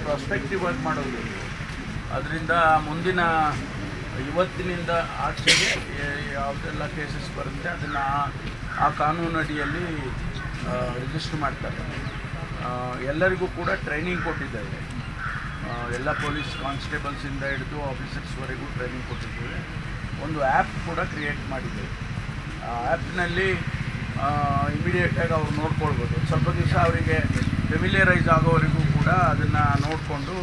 Prospective ಆಗಿ ಮಾಡೋದು. ಅದರಿಂದ ಮುಂದಿನ ಇವತ್ತಿನಿಂದ ಆಚೆಗೆ ಯಾವುದೆಲ್ಲ ಕೇಸಸ್ ಬರುತ್ತೆ ಅದನ್ನು ಆ ಕಾನೂನು ಅಡಿಯಲ್ಲಿ ರಿಜಿಸ್ಟರ್ ಮಾಡ್ತಾರೆ. ಎಲ್ಲರಿಗೂ ಕೂಡ ಟ್ರೈನಿಂಗ್ ಕೊಟ್ಟಿದ್ದಾರೆ. ಎಲ್ಲ ಪೊಲೀಸ್ ಕಾನ್ಸ್ಟೇಬಲ್ಸಿಂದ ಹಿಡಿದು ಆಫೀಸರ್ಸ್ವರೆಗೂ ಟ್ರೈನಿಂಗ್ ಕೊಟ್ಟಿದ್ದೇವೆ. ಒಂದು ಆ್ಯಪ್ ಕೂಡ ಕ್ರಿಯೇಟ್ ಮಾಡಿದ್ದೇವೆ. ಆ ಆ್ಯಪ್ನಲ್ಲಿ ಇಮಿಡಿಯೇಟಾಗಿ ಅವ್ರು ನೋಡ್ಕೊಳ್ಬೋದು. ಸ್ವಲ್ಪ ದಿವಸ ಅವರಿಗೆ ಫೆಮಿಲಿಯರೈಸ್ ಆಗೋವರೆಗೂ ಕೂಡ ಅದನ್ನು ನೋಡಿಕೊಂಡು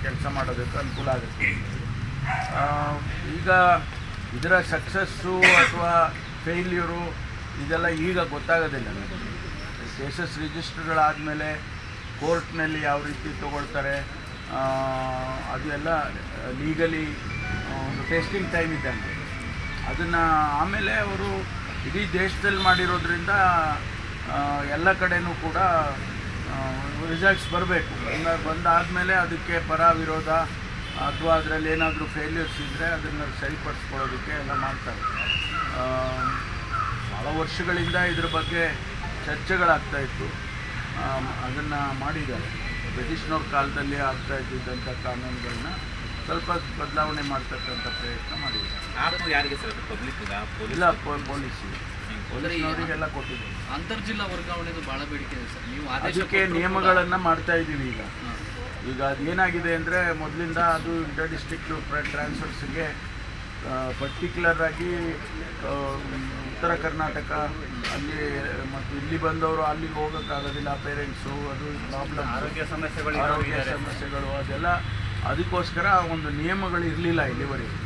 ಕೆಲಸ ಮಾಡೋದಕ್ಕೆ ಅನುಕೂಲ ಆಗುತ್ತೆ. ಈಗ ಇದರ ಸಕ್ಸಸ್ಸು ಅಥವಾ ಫೇಲ್ಯೂರು ಇದೆಲ್ಲ ಈಗ ಗೊತ್ತಾಗೋದಿಲ್ಲ. ಕೇಸಸ್ ರಿಜಿಸ್ಟರ್ಗಳಾದಮೇಲೆ ಕೋರ್ಟ್ನಲ್ಲಿ ಯಾವ ರೀತಿ ತೊಗೊಳ್ತಾರೆ ಅದೆಲ್ಲ ಲೀಗಲಿ ಒಂದು ಟೆಸ್ಟಿಂಗ್ ಟೈಮ್ ಇದ್ದಂಗೆ. ಅದನ್ನು ಆಮೇಲೆ ಅವರು ಇಡೀ ದೇಶದಲ್ಲಿ ಮಾಡಿರೋದ್ರಿಂದ ಎಲ್ಲ ಕಡೆಯೂ ಕೂಡ ರಿಸಲ್ಟ್ಸ್ ಬರಬೇಕು. ಬಂದಾದಮೇಲೆ ಅದಕ್ಕೆ ಪರ ವಿರೋಧ ಅಥವಾ ಅದರಲ್ಲಿ ಏನಾದರೂ ಫೇಲ್ಯೂರ್ಸ್ ಇದ್ದರೆ ಅದನ್ನು ಸರಿಪಡಿಸ್ಕೊಳ್ಳೋದಕ್ಕೆ ಎಲ್ಲ ಮಾಡ್ತಾರೆ. ಭಾಳ ವರ್ಷಗಳಿಂದ ಇದ್ರ ಬಗ್ಗೆ ಚರ್ಚೆಗಳಾಗ್ತಾಯಿತ್ತು. ಅದನ್ನು ಮಾಡಿದ್ದಾರೆ. ಬ್ರಿಟಿಷ್ನವ್ರ ಕಾಲದಲ್ಲಿ ಆಗ್ತಾ ಇದ್ದಿದ್ದಂಥ ಕಾನೂನುಗಳನ್ನ ಸ್ವಲ್ಪ ಬದಲಾವಣೆ ಮಾಡ್ತಕ್ಕಂಥ ಪ್ರಯತ್ನ ಮಾಡಿದ್ದಾರೆ. ಯಾರಿಗೆ ಸರ್? ಪಬ್ಲಿಕ್ ಇಲ್ಲ, ಪೊಲೀಸ್ನವರಿಗೆಲ್ಲ ಕೊಟ್ಟಿದ್ದಾರೆ. ಅಂತರ್ಜಿಲ್ಲಾ ವರ್ಗಾವಣೆದು ಭಾಳ ಬೇಡಿಕೆ ಇದೆ ಸರ್. ನೀವು ಅದಕ್ಕೆ ನಿಯಮಗಳನ್ನು ಮಾಡ್ತಾ ಇದ್ದೀವಿ ಈಗ ಅದೇನಾಗಿದೆ ಅಂದರೆ ಮೊದಲಿಂದ ಅದು ಇಂಟರ್ ಡಿಸ್ಟ್ರಿಕ್ಟ್ ಟ್ರಾನ್ಸ್ಫರ್ಸ್ಗೆ ಪರ್ಟಿಕ್ಯುಲರ್ ಆಗಿ ಉತ್ತರ ಕರ್ನಾಟಕ ಅಲ್ಲಿ ಮತ್ತು ಇಲ್ಲಿ ಬಂದವರು ಅಲ್ಲಿಗೆ ಹೋಗೋಕ್ಕಾಗೋದಿಲ್ಲ, ಪೇರೆಂಟ್ಸು, ಅದು ಪ್ರಾಬ್ಲಮ್, ಆರೋಗ್ಯ ಸಮಸ್ಯೆಗಳು ಅದೆಲ್ಲ. ಅದಕ್ಕೋಸ್ಕರ ಒಂದು ನಿಯಮಗಳು ಇರಲಿಲ್ಲ ಇಲ್ಲಿವರೆಗೆ.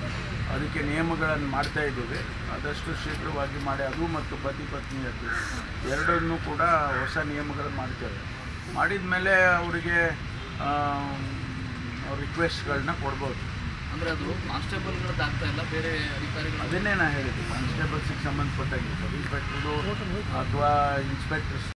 ಅದಕ್ಕೆ ನಿಯಮಗಳನ್ನು ಮಾಡ್ತಾ ಇದ್ದೀವಿ. ಆದಷ್ಟು ಶೀಘ್ರವಾಗಿ ಮಾಡಿ ಅದು ಮತ್ತು ಪತಿ ಪತ್ನಿಯದ್ದು ಎರಡನ್ನೂ ಕೂಡ ಹೊಸ ನಿಯಮಗಳು ಮಾಡ್ತೇವೆ. ಮಾಡಿದ ಮೇಲೆ ಅವರಿಗೆ ರಿಕ್ವೆಸ್ಟ್ಗಳನ್ನ ಕೊಡ್ಬೋದು. ಅಂದರೆ ಅದು ಕಾನ್ಸ್ಟೇಬಲ್ಗಳದ್ದು ಆಗ್ತಾ ಇಲ್ಲ, ಬೇರೆ ಅಧಿಕಾರಿಗಳು. ಅದನ್ನೇ ನಾನು ಹೇಳಿದ್ದೆ, ಕಾನ್ಸ್ಟೇಬಲ್ಸಿಗೆ ಸಂಬಂಧಪಟ್ಟಾಗಿ ಸಬ್ ಇನ್ಸ್ಪೆಕ್ಟ್ರದು ಅಥವಾ ಇನ್ಸ್ಪೆಕ್ಟರ್ಸ್